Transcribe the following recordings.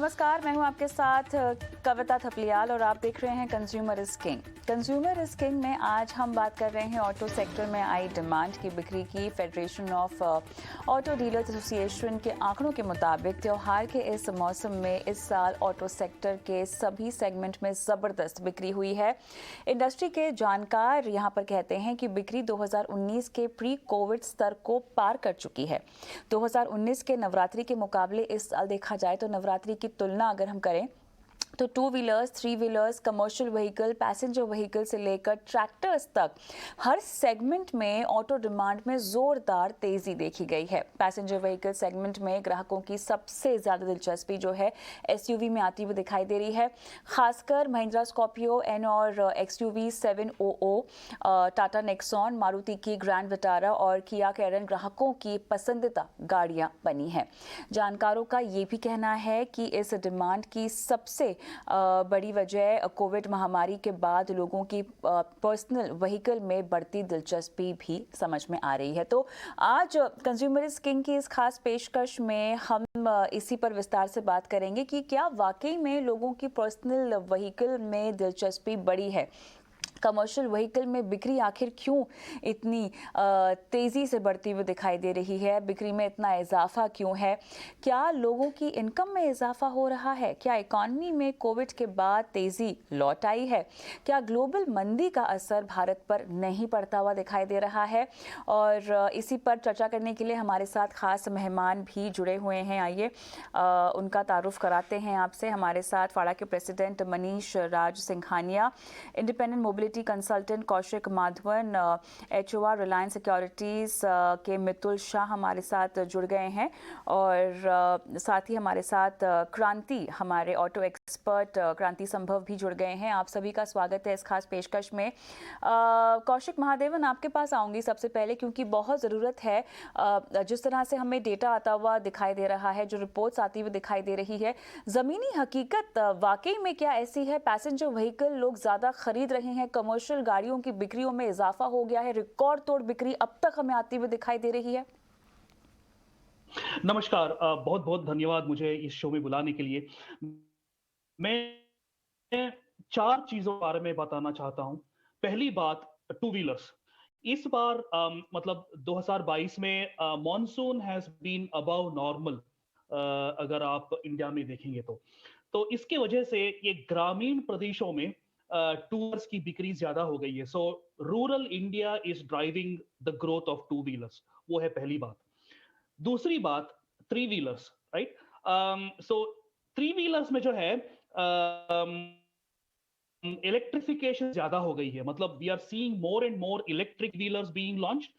नमस्कार, मैं हूं आपके साथ कविता थपलियाल और आप देख रहे हैं consumer is king. Consumer is king में आज हम बात कर रहे हैं ऑटो सेक्टर में आई डिमांड की बिक्री की। Federation of auto dealers association के आंकड़ों के मुताबिक त्योहार के इस मौसम में इस साल ऑटो सेक्टर के सभी सेगमेंट में ज़बरदस्त बिक्री हुई है। इंडस्ट्री के जानकार यहां पर कहते हैं कि बिक्री 2019 के प्री कोविड स्तर को पार कर चुकी है। 2019 के नवरात्रि के मुकाबले इस साल देखा जाए तो नवरात्रि की तुलना अगर हम करें तो 2 wheelers, 3 wheelers, commercial vehicle, passenger vehicle से लेकर ट्रैक्टर्स तक हर सेगमेंट में ऑटो डिमांड में जोरदार तेजी देखी गई है। पैसेंजर व्हीकल सेगमेंट में ग्राहकों की सबसे ज़्यादा दिलचस्पी जो है एसयूवी में आती हुई दिखाई दे रही है। खासकर महिंद्रा स्कॉर्पियो एन और एक्सयूवी 700, टाटा नेक्सॉन, मारुति की ग्रैंड विटारा और किया कैरन ग्राहकों की पसंदीदा गाड़ियां बनी हैं। जानकारों का ये भी कहना है कि इस डिमांड की सबसे बड़ी वजह कोविड महामारी के बाद लोगों की पर्सनल व्हीकल में बढ़ती दिलचस्पी भी समझ में आ रही है। तो आज कंज्यूमर इज किंग की इस खास पेशकश में हम इसी पर विस्तार से बात करेंगे कि क्या वाकई में लोगों की पर्सनल व्हीकल में दिलचस्पी बढ़ी है। कमर्शियल व्हीकल में बिक्री आखिर क्यों इतनी तेज़ी से बढ़ती हुई दिखाई दे रही है, बिक्री में इतना इजाफा क्यों है, क्या लोगों की इनकम में इजाफा हो रहा है, क्या इकॉनमी में कोविड के बाद तेज़ी लौट आई है, क्या ग्लोबल मंदी का असर भारत पर नहीं पड़ता हुआ दिखाई दे रहा है। और इसी पर चर्चा करने के लिए हमारे साथ खास मेहमान भी जुड़े हुए हैं। आइए उनका तारुफ कराते हैं आपसे। हमारे साथ फाड़ा के president Manish Raj Singhania, independent mobility consultant Kaushik Madhavan, HOR Reliance securities के मितुल शाह हमारे साथ जुड़ गए हैं और साथ ही हमारे साथ क्रांति, हमारे ऑटो एक्सपर्ट क्रांति संभव भी जुड़ गए हैं। आप सभी का स्वागत है इस खास पेशकश में। कौशिक महादेवन, आपके पास आऊँगी सबसे पहले क्योंकि बहुत ज़रूरत है। जिस तरह से हमें डेटा आता हुआ दिखाई दे रहा है, जो रिपोर्ट्स आती हुई दिखाई दे रही है, ज़मीनी हकीकत वाकई में क्या ऐसी है? पैसेंजर व्हीकल लोग ज़्यादा खरीद रहे हैं, कमर्शियल गाड़ियों की बिक्रियों में इजाफा हो गया है, रिकॉर्ड तोड़ बिक्री अब तक हमें आती हुई दिखाई दे रही है। नमस्कार, बहुत बहुत धन्यवाद मुझे इस शो में बुलाने के लिए। मैं 4 चीजों के बारे में बताना चाहता हूं। पहली बात, टू व्हीलर्स। इस बार मतलब 2022 में monsoon has been above normal, अगर आप इंडिया में देखेंगे तो इसके वजह से ये ग्रामीण प्रदेशों में टूर्स की बिक्री ज्यादा हो गई है। सो rural India is driving the growth of two wheelers. वो है पहली बात। दूसरी बात, 3 व्हीलर्स, राइट। सो 3 व्हीलर्स में जो है इलेक्ट्रिफिकेशन ज्यादा हो गई है। मतलब we are seeing more and more electric wheelers being launched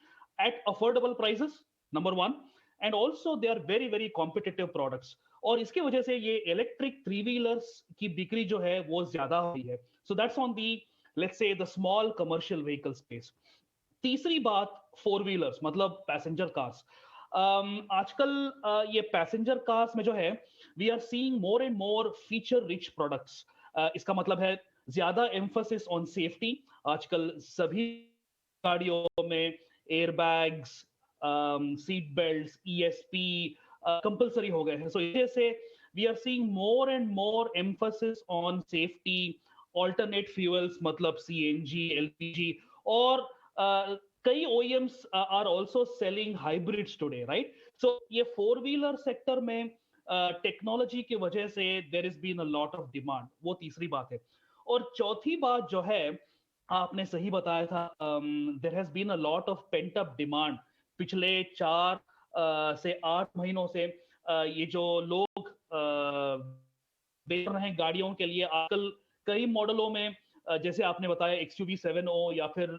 at affordable prices, number 1, and also they are very very competitive products. और इसके वजह से ये इलेक्ट्रिक 3 व्हीलर्स की बिक्री जो है वो ज्यादा हुई है। So that's on the, let's say, the small commercial vehicle space. तीसरी बात, 4 व्हीलर्स मतलब पैसेंजर कार्स। आजकल ये पैसेंजर कार्स में जो है we are seeing more and more feature rich products. इसका मतलब है ज्यादा एम्फोसिस ऑन सेफ्टी। आजकल सभी गाड़ियों में airbags, seat belts, ESP compulsory हो गए हैं। सो इस वजह से we are seeing more and more emphasis on safety, alternate fuels मतलब सीएनजी, एलपीजी, और कई OEMs are also selling hybrids today, right? So ये 4 व्हीलर सेक्टर में टेक्नोलॉजी की वजह से there has been a lot of demand। वो तीसरी बात है। और चौथी बात जो है, आपने सही बताया था, there has been a lot of pent up demand। पिछले 4 से 8 महीनों से ये जो लोग बेच रहे हैं गाड़ियों के लिए, आजकल कई मॉडलों में, जैसे आपने बताया एक्सयूवी 700 या फिर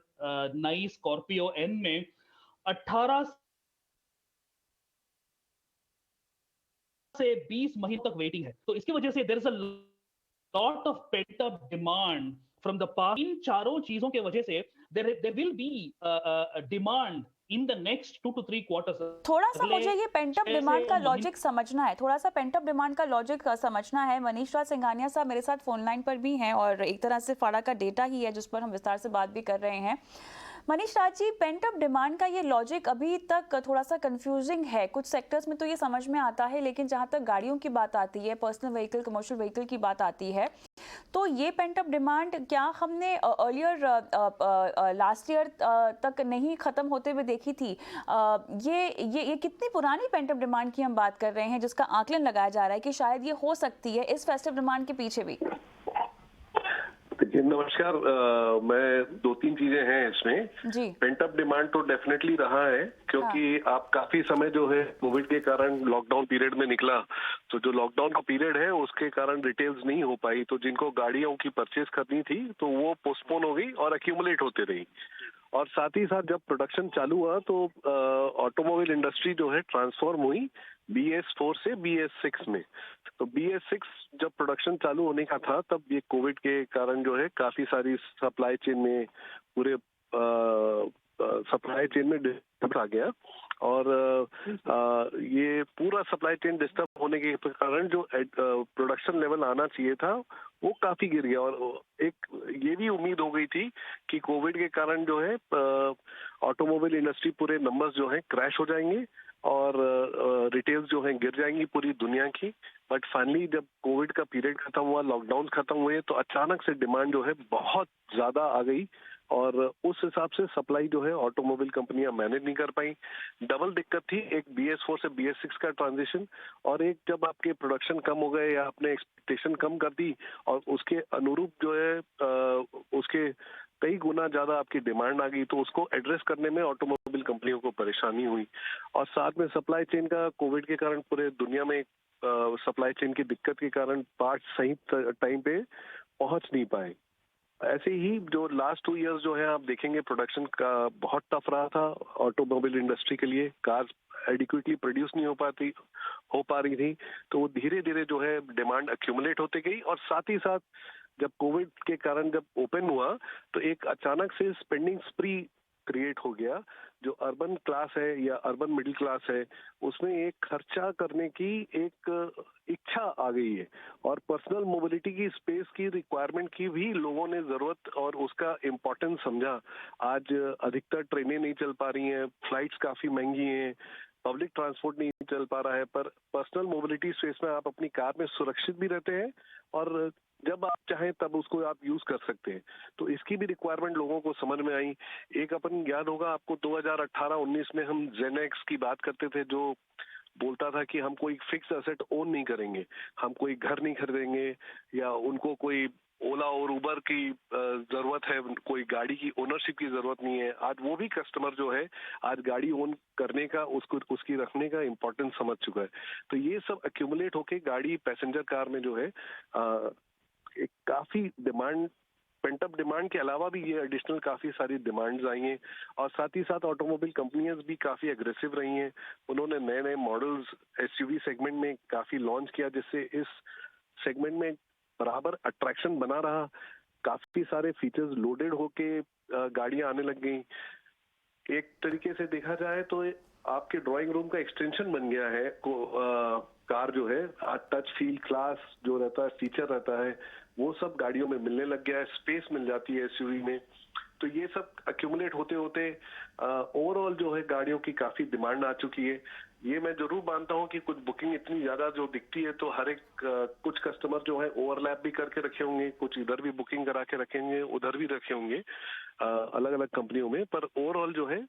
नई स्कॉर्पियो एन में 18 से 20 महीने तक वेटिंग है। तो इसकी वजह से there is a lot of pent up demand from the past. इन चारों चीजों के वजह से there will be demand in the next 2 to 3 quarters. थोड़ा सा मुझे ये पेंटअप डिमांड का लॉजिक समझना है, थोड़ा सा पेंटअप डिमांड का लॉजिक समझना है। मनीष राज सिंघानिया साहब मेरे साथ फोन लाइन पर भी हैं और एक तरह से फाड़ा का डेटा ही है जिस पर हम विस्तार से बात भी कर रहे हैं। Manish Raj ji, paint up demand का ये लॉजिक अभी तक थोड़ा सा कंफ्यूजिंग है। कुछ सेक्टर्स में तो ये समझ में आता है, लेकिन जहां तक गाड़ियों की बात आती है, पर्सनल व्हीकल, कमर्शियल व्हीकल की बात आती है, तो ये पेंट अप डिमांड क्या हमने अर्लियर लास्ट ईयर तक नहीं खत्म होते हुए देखी थी? ये कितनी पुरानी पेंट अप डिमांड की हम बात कर रहे हैं, जिसका आकलन लगाया जा रहा है कि शायद ये हो सकती है इस फेस्टिव डिमांड के पीछे भी? नमस्कार। मैं दो तीन चीजें हैं इसमें जी। पेंट अप डिमांड तो डेफिनेटली रहा है, क्योंकि आप काफी समय जो है कोविड के कारण लॉकडाउन पीरियड में निकला, तो जो लॉकडाउन का पीरियड है उसके कारण रिटेल्स नहीं हो पाई, तो जिनको गाड़ियों की परचेज करनी थी तो वो पोस्टपोन हो गई और एक्यूमुलेट होते रही। और साथ ही साथ जब प्रोडक्शन चालू हुआ तो ऑटोमोबाइल इंडस्ट्री जो है ट्रांसफॉर्म हुई BS4 से BS6 में। तो BS6 जब प्रोडक्शन चालू होने का था तब ये कोविड के कारण जो है काफी सारी सप्लाई चेन में पूरे सप्लाई चेन में डिस्टर्ब आ गया, और ये पूरा सप्लाई चेन डिस्टर्ब होने के कारण जो प्रोडक्शन लेवल आना चाहिए था वो काफी गिर गया। और एक ये भी उम्मीद हो गई थी कि कोविड के कारण जो है ऑटोमोबाइल इंडस्ट्री पूरे नंबर्स जो है क्रैश हो जाएंगे और रिटेल्स जो है गिर जाएंगी पूरी दुनिया की। बट फाइनली जब कोविड का पीरियड खत्म हुआ, लॉकडाउन खत्म हुए, तो अचानक से डिमांड जो है बहुत ज्यादा आ गई और उस हिसाब से सप्लाई जो है ऑटोमोबाइल कंपनियां मैनेज नहीं कर पाई। डबल दिक्कत थी, एक BS4 से BS6 का ट्रांजिशन, और एक जब आपके प्रोडक्शन कम हो गए या आपने एक्सपेक्टेशन कम कर दी और उसके अनुरूप जो है उसके कई गुना ज्यादा आपकी डिमांड आ गई, तो उसको एड्रेस करने में ऑटोमोबाइल कंपनियों को परेशानी हुई। और साथ में सप्लाई चेन का कोविड के कारण पूरे दुनिया में सप्लाई चेन की दिक्कत के कारण पार्ट सही टाइम पे पहुंच नहीं पाए। ऐसे ही जो लास्ट 2 इयर्स जो है आप देखेंगे प्रोडक्शन का बहुत टफ रहा था ऑटोमोबाइल इंडस्ट्री के लिए। कार्स एडिक्वेटली प्रोड्यूस नहीं हो पा रही थी, तो वो धीरे धीरे जो है डिमांड एक्यूमुलेट होते गई। और साथ ही साथ जब कोविड के कारण जब ओपन हुआ तो एक अचानक से स्पेंडिंग स्प्री क्रिएट हो गया। जो अर्बन क्लास है या अर्बन मिडिल क्लास है उसमें एक खर्चा करने की एक इच्छा आ गई है, और पर्सनल मोबिलिटी की स्पेस की रिक्वायरमेंट की भी लोगों ने जरूरत और उसका इम्पोर्टेंस समझा। आज अधिकतर ट्रेनें नहीं चल पा रही हैं, फ्लाइट्स काफी महंगी हैं, पब्लिक ट्रांसपोर्ट नहीं चल पा रहा है, पर पर्सनल मोबिलिटी स्पेस में आप अपनी कार में सुरक्षित भी रहते हैं और जब आप चाहें तब उसको आप यूज कर सकते हैं। तो इसकी भी रिक्वायरमेंट लोगों को समझ में आई। एक अपन याद होगा आपको 2018-19 में हम जेनेक्स की बात करते थे, जो बोलता था कि हम कोई फिक्स एसेट ओन नहीं करेंगे, हम कोई घर नहीं खरीदेंगे या उनको कोई ओला और उबर की जरूरत है, कोई गाड़ी की ओनरशिप की जरूरत नहीं है। आज वो भी कस्टमर जो है आज गाड़ी ओन करने का उसकी रखने का इम्पोर्टेंस समझ चुका है। तो ये सब एक्यूमुलेट होके गाड़ी पैसेंजर कार में जो है एक काफी डिमांड, पेंटअप डिमांड के अलावा भी ये एडिशनल काफी सारी डिमांड्स आई हैं। और साथ ही साथ ऑटोमोबाइल कंपनियां भी काफी एग्रेसिव रही हैं, उन्होंने नए नए मॉडल्स SUV सेगमेंट में काफी लॉन्च किया, जिससे इस सेगमेंट में बराबर अट्रैक्शन बना रहा। काफी सारे फीचर्स लोडेड होके गाड़ियां आने लग गई। एक तरीके से देखा जाए तो आपके ड्राइंग रूम का एक्सटेंशन बन गया है कार जो है। टच फील क्लास जो रहता है, फीचर रहता है, वो सब गाड़ियों में मिलने लग गया है, स्पेस मिल जाती है SUV में। तो ये सब एक्यूमुलेट होते होते ओवरऑल जो है गाड़ियों की काफी डिमांड आ चुकी है। ये मैं जरूर मानता हूँ कि कुछ बुकिंग इतनी ज्यादा जो दिखती है तो हर एक कुछ कस्टमर जो है ओवरलैप भी करके रखे होंगे, कुछ इधर भी बुकिंग करा के रखेंगे, उधर भी रखे होंगे अलग अलग कंपनियों में। पर ओवरऑल जो है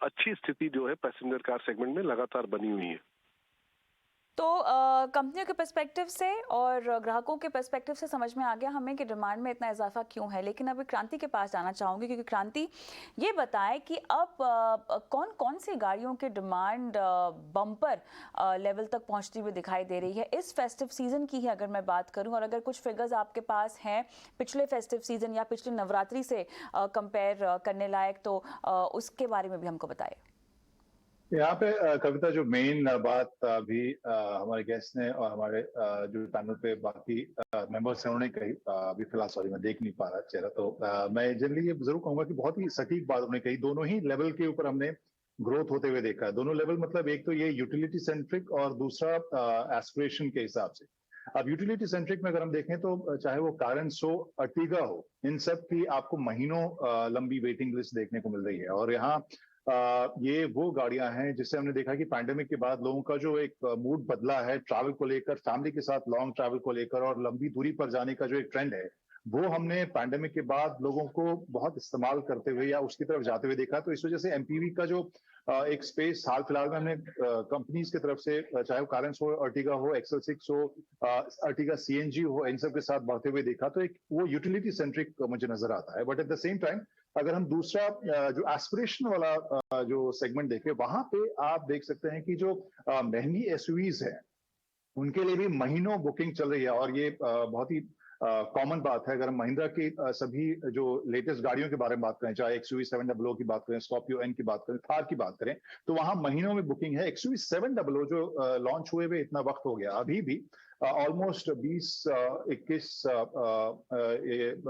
अच्छी स्थिति जो है पैसेंजर कार सेगमेंट में लगातार बनी हुई है। तो कंपनियों के पर्सपेक्टिव से और ग्राहकों के पर्सपेक्टिव से समझ में आ गया हमें कि डिमांड में इतना इजाफा क्यों है। लेकिन अभी क्रांति के पास जाना चाहूँगी, क्योंकि क्रांति ये बताए कि अब कौन कौन सी गाड़ियों की डिमांड बम्पर लेवल तक पहुँचती हुई दिखाई दे रही है इस फेस्टिव सीजन की ही अगर मैं बात करूँ, और अगर कुछ फिगर्स आपके पास हैं पिछले फेस्टिव सीजन या पिछले नवरात्रि से कंपेयर करने लायक, तो उसके बारे में भी हमको बताइए। यहाँ पे कविता जो मेन बात अभी हमारे गेस्ट ने और हमारे जो पैनल पे बाकी मेंबर्स हैं उन्होंने कही, अभी फिलहाल सॉरी मैं देख नहीं पा रहा चेहरा, तो मैं जनरली ये जरूर कहूंगा कि बहुत ही सटीक बात उन्होंने कही। दोनों ही लेवल के ऊपर हमने ग्रोथ होते हुए देखा है। दोनों लेवल मतलब एक तो ये यूटिलिटी सेंट्रिक और दूसरा एस्पिरेशन के हिसाब से। अब यूटिलिटी सेंट्रिक में अगर हम देखें तो चाहे वो कारेंस हो, अर्टिगा हो, इन सब की आपको महीनों लंबी वेटिंग लिस्ट देखने को मिल रही है। और यहाँ ये वो गाड़ियां हैं जिससे हमने देखा कि पैंडेमिक के बाद लोगों का जो एक मूड बदला है ट्रैवल को लेकर, फैमिली के साथ लॉन्ग ट्रैवल को लेकर और लंबी दूरी पर जाने का जो एक ट्रेंड है, वो हमने पैंडेमिक के बाद लोगों को बहुत इस्तेमाल करते हुए या उसकी तरफ जाते हुए देखा। तो इस वजह से एमपीवी का जो एक स्पेस हाल फिलहाल में हमने कंपनीज की तरफ से, चाहे वो कारेंस हो, अर्टिगा हो, XL6 हो, अर्टिगा सीएनजी हो, इन सब के साथ बढ़ते हुए देखा। तो एक वो यूटिलिटी सेंट्रिक मुझे नजर आता है। But at the same time अगर हम दूसरा जो एस्पिरेशन वाला जो सेगमेंट देखें, वहां पे आप देख सकते हैं कि जो महंगी एसयूवीज है उनके लिए भी महीनों बुकिंग चल रही है। और ये बहुत ही कॉमन बात है। अगर हम महिंद्रा की सभी जो लेटेस्ट गाड़ियों के बारे में बात करें, चाहे एक्सयूवी 700 की बात करें, स्कॉर्पियो एन की बात करें, थार की बात करें, तो वहां महीनों में बुकिंग है। एक्सयूवी 700 जो लॉन्च हुए हुए इतना वक्त हो गया, अभी भी ऑलमोस्ट 20-21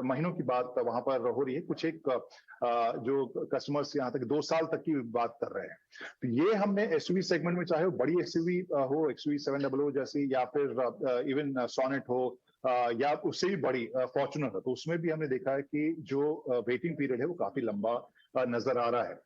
महीनों की बात वहां पर हो रही है। कुछ एक जो कस्टमर्स यहाँ तक 2 साल तक की बात कर रहे हैं। तो ये हमने एसयूवी सेगमेंट में, चाहे वो बड़ी एसयूवी हो, एक्सयूवी 700 जैसी, या फिर इवन सोनेट हो, या उससे भी बड़ी फॉर्च्यूनर है, तो उसमें भी हमने देखा है कि जो वेटिंग पीरियड है वो काफी लंबा नजर आ रहा है।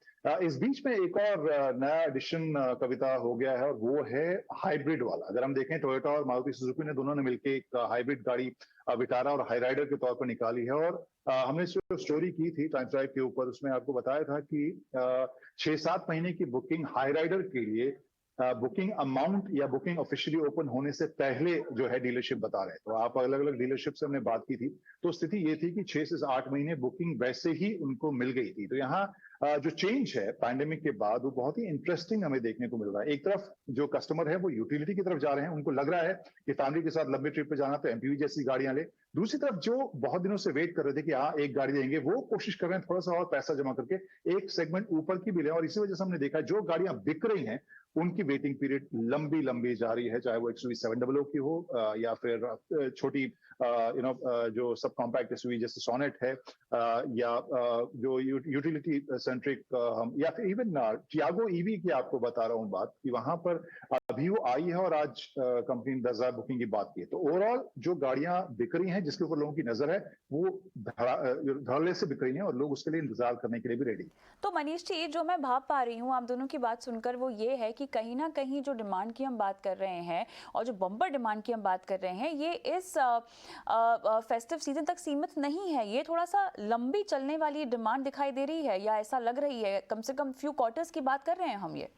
इस बीच में एक और नया एडिशन कविता हो गया है, और वो है हाइब्रिड वाला। अगर हम देखें, टोयोटा और मारुति सुजुकी ने दोनों ने मिलकर एक हाइब्रिड गाड़ी विटारा और हाईराइडर के तौर पर निकाली है। और हमने जो स्टोरी की थी टाइम्स ड्राइव के ऊपर, उसमें आपको बताया था कि 6-7 महीने की बुकिंग हाईराइडर के लिए बुकिंग अमाउंट या बुकिंग ऑफिशियली ओपन होने से पहले जो है डीलरशिप बता रहे हैं। तो आप अलग अलग डीलरशिप से हमने बात की थी, तो स्थिति ये थी कि 6 से 8 महीने बुकिंग वैसे ही उनको मिल गई थी। तो यहाँ जो चेंज है पैंडेमिक के बाद, वो बहुत ही इंटरेस्टिंग हमें देखने को मिल रहा है। एक तरफ जो कस्टमर है वो यूटिलिटी की तरफ जा रहे हैं, उनको लग रहा है कि फैमिली के साथ लंबे ट्रिप पे जाना तो एमपीवी जैसी गाड़ियां ले। दूसरी तरफ जो बहुत दिनों से वेट कर रहे थे कि हाँ एक गाड़ी देंगे, वो कोशिश कर रहे हैं थोड़ा सा और पैसा जमा करके एक सेगमेंट ऊपर की भी लें। और इसी वजह से हमने देखा जो गाड़ियां बिक रही हैं उनकी वेटिंग पीरियड लंबी लंबी जा रही है, चाहे वो एक्सयूवी 700 की हो, या फिर छोटी जो सब कॉम्पैक्ट एसयूवी जैसे सोनेट है, या जो यूटिलिटी सेंट्रिक हम, या फिर इवन टियागो ईवी की आपको बता रहा हूँ बात, कि वहां पर अभी वो आई है और आज कंपनी ने 10,000 बुकिंग की बात की है। तो ओवरऑल जो गाड़ियां बिक रही हैं जिसके ऊपर लोगों की नजर है, वो धड़ल्ले से बिक रही हैं और लोग उसके लिए इंतजार करने के लिए भी रेडी। तो मनीष जी, जो मैं भाव पा रही हूँ आप दोनों की बात सुनकर, वो ये है कि कहीं ना कहीं जो डिमांड की हम बात कर रहे हैं और जो बम्पर डिमांड की हम बात कर रहे हैं, ये इस फेस्टिव सीजन तक सीमित नहीं है। ये थोड़ा सा लंबी चलने वाली डिमांड दिखाई दे रही है, या ऐसा लग रही है? कम से कम फ्यू क्वार्टर्स की बात कर रहे हैं हम। ये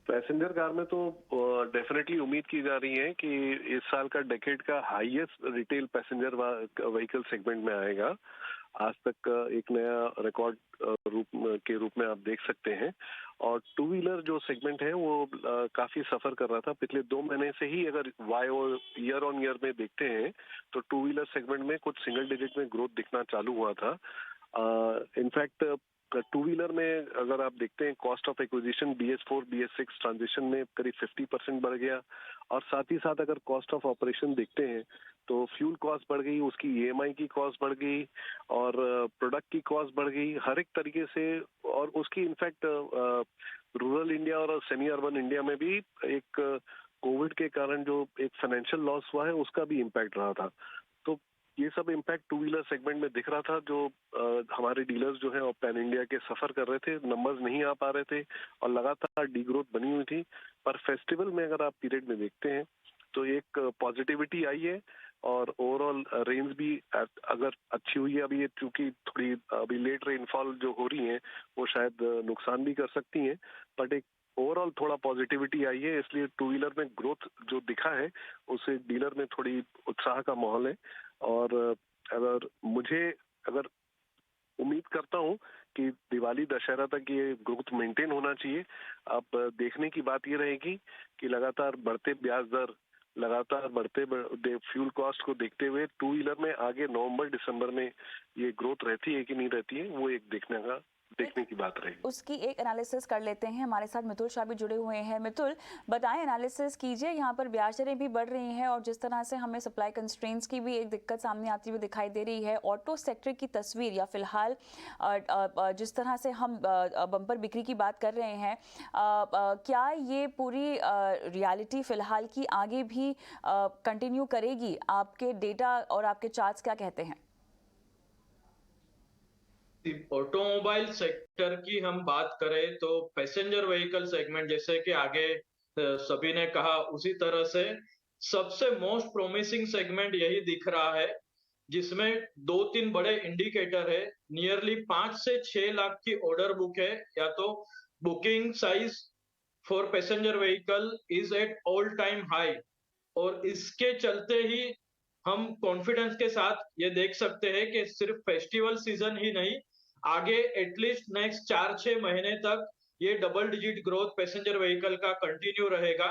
पैसेंजर कार में तो डेफिनेटली उम्मीद की जा रही है कि इस साल का डेकेड का highest retail passenger vehicle segment में आएगा। आज तक एक नया रिकॉर्ड के रूप में आप देख सकते हैं। और टू व्हीलर जो सेगमेंट है वो काफी सफर कर रहा था पिछले 2 महीने से ही। अगर ईयर ऑन ईयर में देखते हैं तो टू व्हीलर सेगमेंट में कुछ सिंगल डिजिट में ग्रोथ दिखना चालू हुआ था। इनफैक्ट टू व्हीलर में अगर आप देखते हैं, cost of acquisition BS4 BS6 transition में करीब 50% बढ़ गया। और साथ ही साथ अगर कॉस्ट ऑफ ऑपरेशन देखते हैं तो फ्यूल कॉस्ट बढ़ गई, उसकी EMI की कॉस्ट बढ़ गई, और प्रोडक्ट की कॉस्ट बढ़ गई हर एक तरीके से। और उसकी इनफैक्ट रूरल इंडिया और सेमी अर्बन इंडिया में भी एक कोविड के कारण जो एक फाइनेंशियल लॉस हुआ है उसका भी इम्पैक्ट रहा था। तो ये सब इम्पैक्ट टू व्हीलर सेगमेंट में दिख रहा था। जो हमारे डीलर्स जो है और पैन इंडिया के सफर कर रहे थे, नंबर्स नहीं आ पा रहे थे और लगातार डी ग्रोथ बनी हुई थी। पर फेस्टिवल में अगर आप पीरियड में देखते हैं तो एक पॉजिटिविटी आई है और ओवरऑल रेंज भी अगर अच्छी हुई है। अभी ये चूंकि थोड़ी अभी लेट रेनफॉल जो हो रही है वो शायद नुकसान भी कर सकती हैं, बट एक ओवरऑल थोड़ा पॉजिटिविटी आई है। इसलिए टू व्हीलर में ग्रोथ जो दिखा है उससे डीलर में थोड़ी उत्साह का माहौल है। और अगर उम्मीद करता हूं कि दिवाली दशहरा तक ये ग्रोथ मेंटेन होना चाहिए। अब देखने की बात ये रहेगी कि लगातार बढ़ते ब्याज दर, लगातार बढ़ते फ्यूल कॉस्ट को देखते हुए टू व्हीलर में आगे नवंबर दिसंबर में ये ग्रोथ रहती है कि नहीं रहती है, वो एक देखने का देखने की बात रहेगी। उसकी एक एनालिसिस कर लेते हैं। हमारे साथ मितुल शाह भी जुड़े हुए हैं। मितुल, बताएं, एनालिसिस कीजिए। यहाँ पर ब्याज दरें भी बढ़ रही हैं और जिस तरह से हमें सप्लाई कंस्ट्रेंट्स की भी एक दिक्कत सामने आती हुई दिखाई दे रही है, ऑटो सेक्टर की तस्वीर या फिलहाल जिस तरह से हम बम्पर बिक्री की बात कर रहे हैं, क्या ये पूरी रियलिटी फिलहाल की आगे भी कंटिन्यू करेगी? आपके डेटा और आपके चार्ट्स क्या कहते हैं? ऑटोमोबाइल सेक्टर की हम बात करें तो पैसेंजर व्हीकल सेगमेंट, जैसे कि आगे सभी ने कहा, उसी तरह से सबसे मोस्ट प्रोमिसिंग सेगमेंट यही दिख रहा है, जिसमें 2-3 बड़े इंडिकेटर है। नियरली 5 से 6 लाख की ऑर्डर बुक है, या तो booking size for passenger vehicle is at all time high, और इसके चलते ही हम कॉन्फिडेंस के साथ ये देख सकते हैं कि सिर्फ फेस्टिवल सीजन ही नहीं, आगे एटलीस्ट नेक्स्ट 4-6 महीने तक ये double digit growth passenger vehicle का कंटिन्यू रहेगा।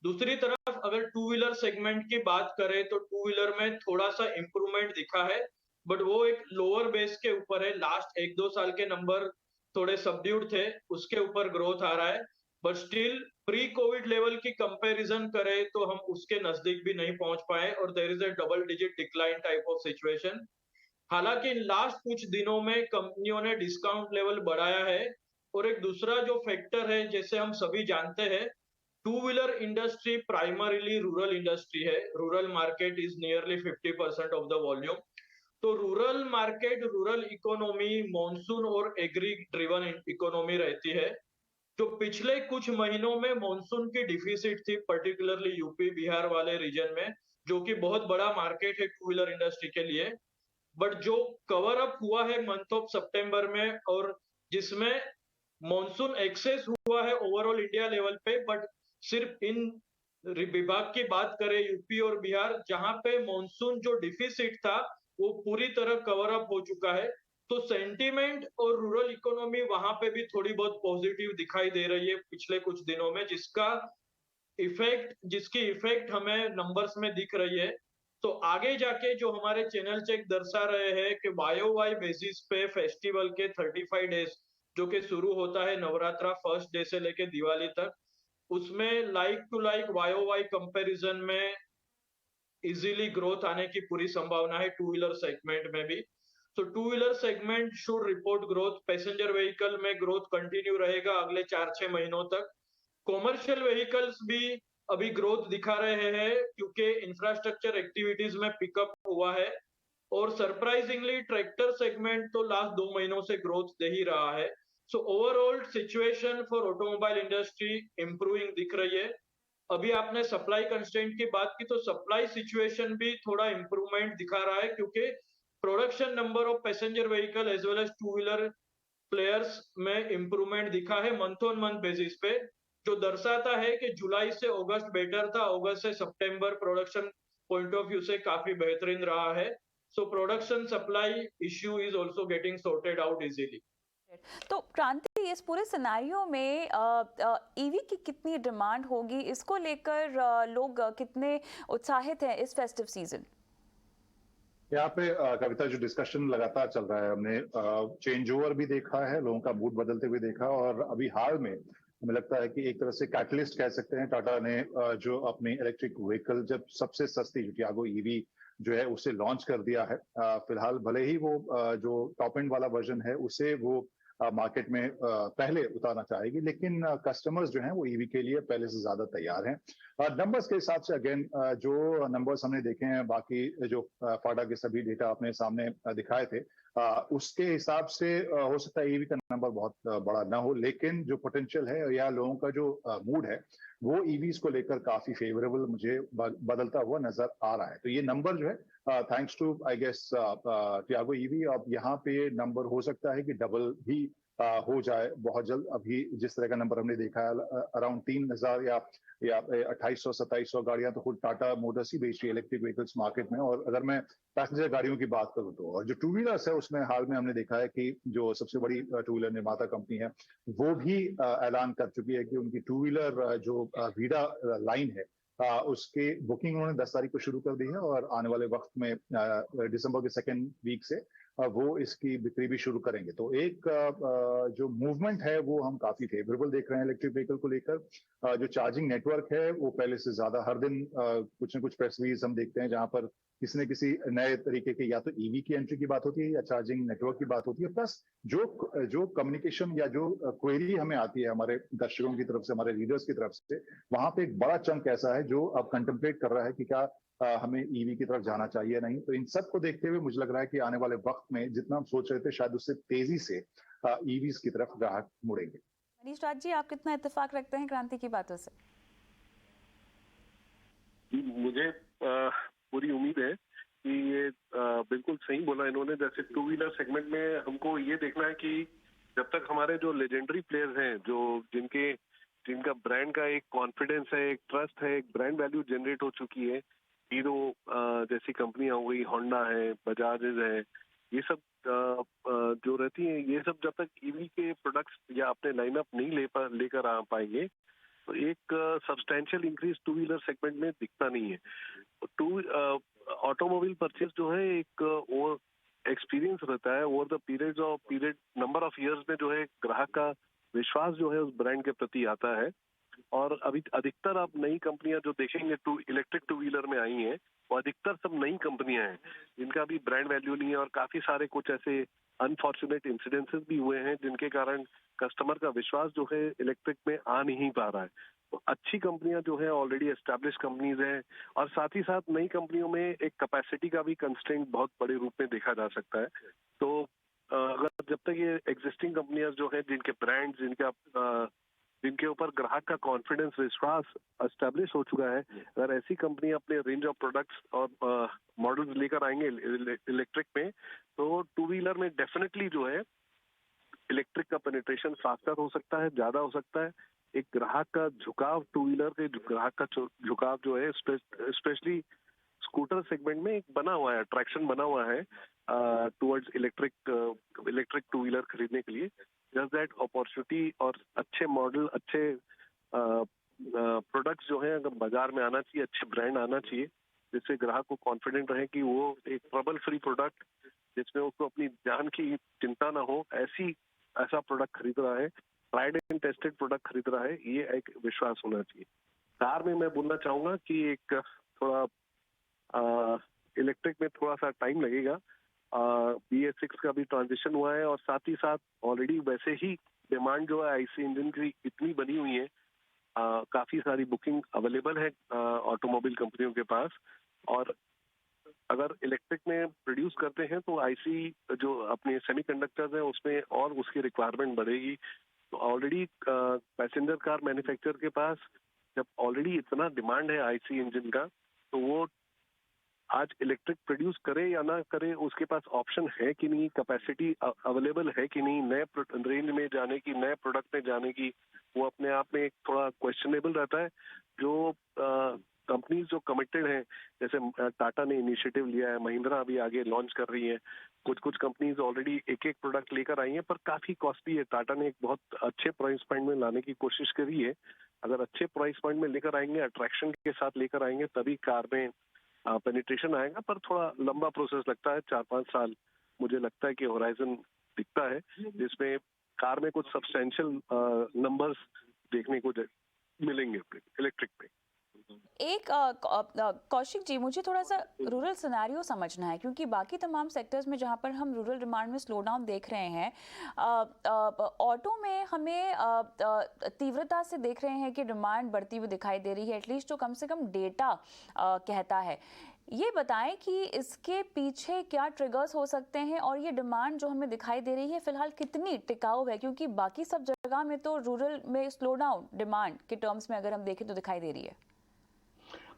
दूसरी तरफ अगर टू व्हीलर सेगमेंट की बात करें तो टू व्हीलर में थोड़ा सा इंप्रूवमेंट दिखा है, बट वो एक लोअर बेस के ऊपर है। लास्ट 1-2 साल के नंबर थोड़े सबड्यूड थे, उसके ऊपर ग्रोथ आ रहा है, but still pre Covid level की कंपैरिजन करें तो हम उसके नजदीक भी नहीं पहुंच पाए, और there is a double digit decline type of situation. हालांकि लास्ट कुछ दिनों में कंपनियों ने डिस्काउंट लेवल बढ़ाया है, और एक दूसरा जो फैक्टर है, जैसे हम सभी जानते हैं, two wheeler industry primarily rural industry है। Rural market is nearly 50% of the volume. तो rural market, rural economy monsoon और एग्री ड्रिवन इकोनॉमी रहती है। जो पिछले कुछ महीनों में मॉनसून की डिफिसिट थी, पर्टिकुलरली यूपी बिहार वाले रीजन में, जो कि बहुत बड़ा मार्केट है टू व्हीलर इंडस्ट्री के लिए, बट जो कवर अप हुआ है मंथ ऑफ सितंबर में, और जिसमें मॉनसून एक्सेस हुआ है ओवरऑल इंडिया लेवल पे, बट सिर्फ इन विभाग की बात करें यूपी और बिहार, जहां पे मॉनसून जो डिफिसिट था वो पूरी तरह कवर अप हो चुका है। तो सेंटीमेंट और रूरल इकोनॉमी वहां पे भी थोड़ी बहुत पॉजिटिव दिखाई दे रही है पिछले कुछ दिनों में, जिसकी इफेक्ट हमें नंबर्स में दिख रही है। तो आगे जाके जो हमारे चैनल चेक दर्शा रहे हैं कि YOY बेसिस पे फेस्टिवल के 35 डेज जो कि शुरू होता है नवरात्रा फर्स्ट डे से लेके दिवाली तक, उसमें like to like YOY comparison में इजीली ग्रोथ आने की पूरी संभावना है टू व्हीलर सेगमेंट में भी। तो two wheeler segment should report growth. Passenger vehicle में ग्रोथ कंटिन्यू रहेगा अगले 4-6 महीनों तक। कॉमर्शियल व्हीकल्स भी अभी ग्रोथ दिखा रहे हैं, क्योंकि इंफ्रास्ट्रक्चर एक्टिविटीज में पिकअप हुआ है, और सरप्राइजिंगली ट्रैक्टर सेगमेंट तो लास्ट 2 महीनों से ग्रोथ दे ही रहा है। So overall situation for automobile industry improving दिख रही है। अभी आपने सप्लाई कंस्ट्रेंट की बात की, तो सप्लाई सिचुएशन भी थोड़ा इंप्रूवमेंट दिखा रहा है, क्योंकि production number of passenger vehicle as well as two wheeler players में इंप्रूवमेंट दिखा है मंथ ऑन मंथ बेसिस पे, जो दर्शाता है कि जुलाई से अगस्त बेटर था, अगस्त से सितंबर प्रोडक्शन पॉइंट ऑफ व्यू से काफी बेहतरीन रहा है। So production supply issue is also getting sorted out easily. तो क्रांति, इस पूरे सिनेरियो में ईवी की कितनी डिमांड होगी, इसको लेकर लोग कितने उत्साहित हैं इस फेस्टिव सीजन? यहाँ पे कविता, जो डिस्कशन लगातार चल रहा है, हमने चेंज ओवर भी देखा है, लोगों का मूड बदलते हुए देखा, और अभी हाल में हमें लगता है कि एक तरह से कैटलिस्ट कह सकते हैं। टाटा ने जो अपनी इलेक्ट्रिक व्हीकल जब सबसे सस्ती जो टियागो ईवी जो है उसे लॉन्च कर दिया है। फिलहाल भले ही वो जो टॉप एंड वाला वर्जन है उसे वो मार्केट में पहले उतारना चाहेगी, लेकिन कस्टमर्स जो हैं वो ईवी के लिए पहले से ज्यादा तैयार हैं। नंबर्स के हिसाब से अगेन जो नंबर्स हमने देखे हैं, बाकी जो फाडा के सभी डेटा अपने सामने दिखाए थे, उसके हिसाब से हो सकता है ईवी का नंबर बहुत बड़ा ना हो, लेकिन जो पोटेंशियल है या लोगों का जो मूड है वो ईवीज को लेकर काफी फेवरेबल मुझे बदलता हुआ नजर आ रहा है। तो ये नंबर जो है thanks to I guess Tiago EV, अब यहाँ पे नंबर हो सकता है कि डबल भी हो जाए बहुत जल्द। अभी जिस तरह का नंबर हमने देखा है अराउंड 3000 या 2800-2700 गाड़ियां तो खुद टाटा मोटर्स ही बेच रही है इलेक्ट्रिक व्हीकल्स मार्केट में। और अगर मैं पैसेंजर गाड़ियों की बात करूं तो, और जो टू व्हीलर्स है उसमें हाल में हमने देखा है कि जो सबसे बड़ी टू व्हीलर निर्माता कंपनी है वो भी ऐलान कर चुकी है कि उनकी टू व्हीलर जो वीडा लाइन है उसके बुकिंग उन्होंने 10 तारीख को शुरू कर दी है, और आने वाले वक्त में दिसंबर के सेकेंड वीक से वो इसकी बिक्री भी शुरू करेंगे। तो एक जो मूवमेंट है वो हम काफी फेवरेबल देख रहे हैं इलेक्ट्रिक व्हीकल को लेकर। जो चार्जिंग नेटवर्क है वो पहले से ज्यादा, हर दिन कुछ न कुछ प्रेस रिलीज हम देखते हैं जहां पर किसी न किसी नए तरीके के या तो ईवी की एंट्री की बात होती है या चार्जिंग नेटवर्क की बात होती है। प्लस जो कम्युनिकेशन या जो क्वेरी हमें आती है हमारे दर्शकों की तरफ से, हमारे रीडर्स की तरफ से, वहां पे एक बड़ा चंक ऐसा है जो अब कंटेम्पलेट कर रहा है कि क्या हमें ईवी की तरफ जाना चाहिए नहीं। तो इन सब को देखते हुए मुझे लग रहा है कि आने वाले वक्त में जितना हम सोच रहे थे शायद उससे तेजी से ईवीज की तरफ ग्राहक मुड़ेंगे। मनीष राज जी, आप कितना इत्तेफाक रखते हैं क्रांति की बातों से? मुझे पूरी उम्मीद है कि ये बिल्कुल सही बोला इन्होंने। जैसे टू व्हीलर सेगमेंट में हमको ये देखना है कि जब तक हमारे जो लेजेंडरी प्लेयर्स हैं, जो जिनका ब्रांड का एक कॉन्फिडेंस है, एक ट्रस्ट है, एक ब्रांड वैल्यू जनरेट हो चुकी है, हीरो जैसी कंपनियां हो गई, होंडा है, बजाज है, ये सब जो रहती हैं, ये सब जब तक ईवी के प्रोडक्ट्स या अपने लाइनअप नहीं लेकर आ पाएंगे तो एक substantial increase two wheeler segment में दिखता नहीं है। ऑटोमोबाइल परचेज जो है एक वो एक्सपीरियंस रहता है over the period number of years में, जो है ग्राहक का विश्वास जो है उस ब्रांड के प्रति आता है। और अभी अधिकतर आप नई कंपनियां जो देखेंगे इलेक्ट्रिक टू व्हीलर में आई हैं, वो अधिकतर सब नई कंपनियां हैं जिनका भी ब्रांड वैल्यू नहीं है, और काफी सारे कुछ ऐसे अनफॉर्चुनेट इंसिडेंसेस भी हुए हैं जिनके कारण कस्टमर का विश्वास जो है इलेक्ट्रिक में आ नहीं पा रहा है। तो अच्छी कंपनियां जो है ऑलरेडी एस्टैब्लिश कंपनीज हैं, और साथ ही साथ नई कंपनियों में एक कैपेसिटी का भी कंस्ट्रेंट बहुत बड़े रूप में देखा जा सकता है। तो अगर जब तक ये एग्जिस्टिंग कंपनियां जो है जिनके ब्रांड, जिनके ऊपर ग्राहक का कॉन्फिडेंस, विश्वास एस्टैब्लिश हो चुका है, अगर ऐसी कंपनी अपने रेंज ऑफ प्रोडक्ट्स और मॉडल्स लेकर आएंगे इलेक्ट्रिक में, तो टू व्हीलर में डेफिनेटली जो है इलेक्ट्रिक का पेनिट्रेशन फास्टर हो सकता है, ज्यादा हो सकता है। एक ग्राहक का झुकाव, टू व्हीलर के ग्राहक का झुकाव जो है स्पेशली स्कूटर सेगमेंट में एक बना हुआ है, अट्रैक्शन बना हुआ है टुवर्ड्स इलेक्ट्रिक टू व्हीलर खरीदने के लिए। जस्ट दैट अपॉर्चुनिटी और अच्छे मॉडल, अच्छे प्रोडक्ट्स जो है अगर बाजार में आना चाहिए, अच्छे ब्रांड आना चाहिए, जिससे ग्राहक को कॉन्फिडेंट रहे कि वो एक ट्रबल फ्री प्रोडक्ट जिसमें उसको अपनी जान की चिंता ना हो, ऐसा प्रोडक्ट खरीद रहा है, ट्राइड एंड टेस्टेड प्रोडक्ट खरीद रहा है, ये एक विश्वास होना चाहिए। कार में मैं बोलना चाहूंगा कि एक थोड़ा इलेक्ट्रिक में थोड़ा सा टाइम लगेगा। BS6 का भी ट्रांजिशन हुआ है, और साथ ही साथ ऑलरेडी वैसे ही डिमांड जो है आईसी इंजन की इतनी बनी हुई है, काफी सारी बुकिंग अवेलेबल है ऑटोमोबाइल कंपनियों के पास। और अगर इलेक्ट्रिक में प्रोड्यूस करते हैं तो आईसी जो अपने सेमीकंडक्टर्स हैं उसमें और उसकी रिक्वायरमेंट बढ़ेगी। तो ऑलरेडी पैसेंजर कार मैन्युफैक्चरर के पास जब ऑलरेडी इतना डिमांड है आईसी इंजन का, तो वो आज इलेक्ट्रिक प्रोड्यूस करे या ना करे, उसके पास ऑप्शन है कि नहीं, कैपेसिटी अवेलेबल है कि नहीं, नए रेंज में जाने की, नए प्रोडक्ट में जाने की, वो अपने आप में एक थोड़ा क्वेश्चनेबल रहता है। जो कंपनीज जो कमिटेड हैं, जैसे टाटा ने इनिशिएटिव लिया है, महिंद्रा अभी आगे लॉन्च कर रही है, कुछ कंपनीज ऑलरेडी एक प्रोडक्ट लेकर आई हैं, पर काफी कॉस्टली है। टाटा ने एक बहुत अच्छे प्राइस पॉइंट में लाने की कोशिश करी है। अगर अच्छे प्राइस पॉइंट में लेकर आएंगे, अट्रैक्शन के साथ लेकर आएंगे, तभी कार में पेनिट्रेशन आएगा, पर थोड़ा लंबा प्रोसेस लगता है, 4-5 साल मुझे लगता है कि होराइजन दिखता है, जिसमें कार में कुछ सब्सटेंशियल नंबर्स देखने को मिलेंगे इलेक्ट्रिक पे। एक कौशिक जी, मुझे थोड़ा सा रूरल सिनेरियो समझना है, क्योंकि बाकी तमाम सेक्टर्स में जहां पर हम रूरल डिमांड में स्लो डाउन देख रहे हैं, ऑटो में हमें तीव्रता से देख रहे हैं कि डिमांड बढ़ती हुई दिखाई दे रही है, एटलीस्ट जो कम से कम डेटा कहता है। ये बताएं कि इसके पीछे क्या ट्रिगर्स हो सकते हैं, और ये डिमांड जो हमें दिखाई दे रही है फिलहाल कितनी टिकाऊ है, क्योंकि बाकी सब जगह में तो रूरल में स्लो डाउन डिमांड के टर्म्स में अगर हम देखें तो दिखाई दे रही है।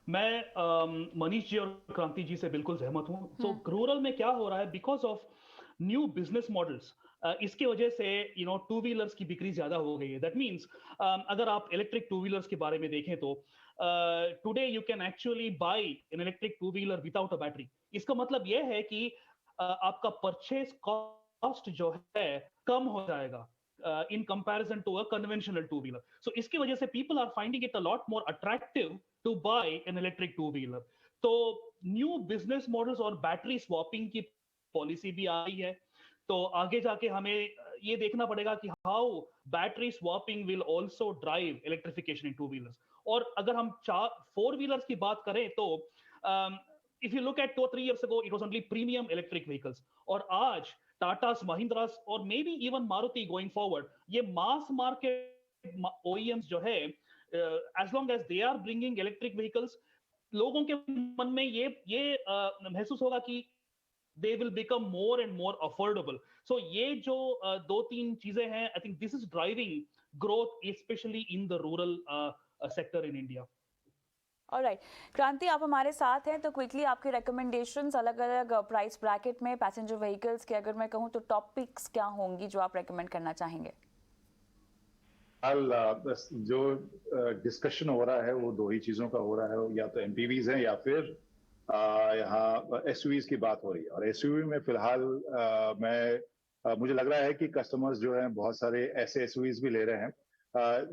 मैं मनीष जी और क्रांति जी से बिल्कुल सहमत हूं। तो रूरल में क्या हो रहा है, because of new business models, इसके वजह से टू व्हीलर्स की बिक्री ज्यादा हो गई है। दैट मीन्स अगर आप इलेक्ट्रिक टू व्हीलर्स के बारे में देखें तो today you can actually buy an electric two wheeler without a battery. इसका मतलब यह है कि आपका परचेज कॉस्ट जो है कम हो जाएगा in comparison to a conventional two wheeler. So इसकी वजह से people are finding it a lot more attractive to buy an electric two wheeler. तो new business models और battery swapping की पॉलिसी भी आई है, तो आगे जाके हमें ये देखना पड़ेगा कि how battery swapping will also drive electrification in two wheelers. और अगर हम 4 व्हीलर्स की बात करें तो if you look at 2-3 years ago it was only premium electric vehicles, और आज टाटास, महिंद्रास और may be even Maruti going forward, ये मास मार्केट OEMs जो है, as long as they are bringing electric vehicles, लोगों के मन में ये महसूस होगा कि they will become more and more affordable. So ये जो 2-3 चीजें हैं, I think this is driving growth, especially in the rural sector in India. Alright, क्रांति आप हमारे साथ हैं तो क्विकली आपके रिकमेंडेशंस अलग अलग प्राइस ब्रैकेट में पैसेंजर व्हीकल्स के अगर मैं कहूँ तो टॉप पिक्स क्या होंगी जो आप रेकमेंड करना चाहेंगे? बस जो डिस्कशन हो रहा है वो 2 ही चीजों का हो रहा है, या तो एमपीवीज हैं या फिर यहाँ एसयूवीज की बात हो रही है। और एसयूवी में फिलहाल मुझे लग रहा है कि कस्टमर्स जो हैं बहुत सारे ऐसे एसयूवीज भी ले रहे हैं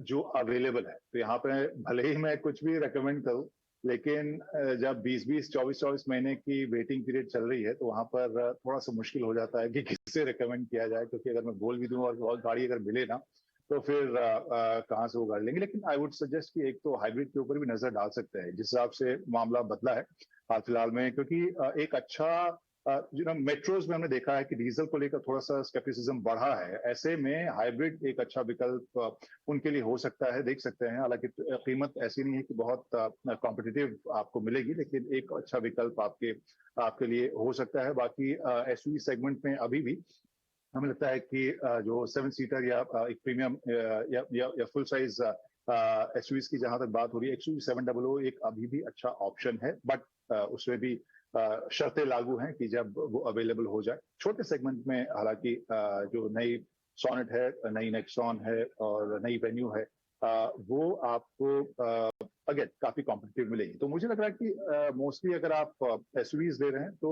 जो अवेलेबल है। तो यहाँ पे भले ही मैं कुछ भी रेकमेंड करूँ, लेकिन जब 20-20, 24-24 महीने की वेटिंग पीरियड चल रही है तो वहाँ पर थोड़ा सा मुश्किल हो जाता है कि किससे रेकमेंड किया जाए, क्योंकि अगर मैं बोल भी दूँ और गाड़ी अगर मिले ना तो फिर कहाँ से वो गाड़ी लेंगे। लेकिन आई वुड सजेस्ट कि एक तो हाइब्रिड के ऊपर भी नजर डाल सकते हैं, जिस हिसाब से मामला बदला है हाल फिलहाल में, क्योंकि एक अच्छा मेट्रोज में हमने देखा है कि डीजल को लेकर थोड़ा सा स्केप्टिसिज्म बढ़ा है। ऐसे में हाइब्रिड एक अच्छा विकल्प उनके लिए हो सकता है, देख सकते हैं। हालांकि कीमत ऐसी नहीं है कि बहुत कॉम्पिटिटिव आपको मिलेगी, लेकिन एक अच्छा विकल्प आपके लिए हो सकता है। बाकी एसयूवी सेगमेंट में अभी भी हमें लगता है कि जो 7 सीटर या एक प्रीमियम या फुल साइज एसयूवीज की जहां तक बात हो रही है, एक्सयूवी 700 एक अभी भी अच्छा ऑप्शन है, बट उसमें भी शर्तें लागू हैं कि जब वो अवेलेबल हो जाए। छोटे सेगमेंट में हालांकि जो नई सोनेट है, नई नेक्सॉन है और नई वेन्यू है, वो आपको अगेन काफी कॉम्पिटिटिव मिलेगी। तो मुझे लग रहा है कि मोस्टली अगर आप एसयूवीज ले रहे हैं तो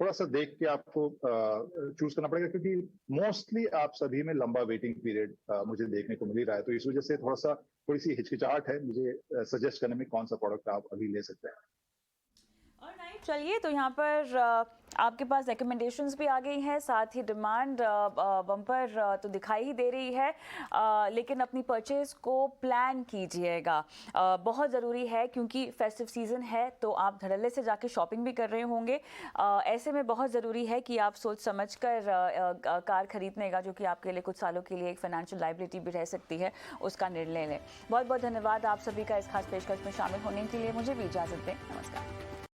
थोड़ा सा देख के आपको चूज करना पड़ेगा, क्योंकि मोस्टली आप सभी में लंबा वेटिंग पीरियड मुझे देखने को मिल ही रहा है। तो इस वजह से थोड़ी सी हिचकिचाहट है मुझे सजेस्ट करने में कौन सा प्रोडक्ट आप अभी ले सकते हैं। चलिए, तो यहाँ पर आपके पास रिकमेंडेशंस भी आ गई हैं, साथ ही डिमांड बम्पर तो दिखाई ही दे रही है, लेकिन अपनी परचेज को प्लान कीजिएगा, बहुत ज़रूरी है क्योंकि फेस्टिव सीज़न है तो आप धड़ल्ले से जाके शॉपिंग भी कर रहे होंगे। ऐसे में बहुत ज़रूरी है कि आप सोच समझ कर कार खरीदने का, जो कि आपके लिए कुछ सालों के लिए एक फाइनेंशियल लायबिलिटी भी रह सकती है, उसका निर्णय लें। बहुत बहुत धन्यवाद आप सभी का इस खास पेशकश में शामिल होने के लिए। मुझे भी इजाज़त दें। नमस्कार।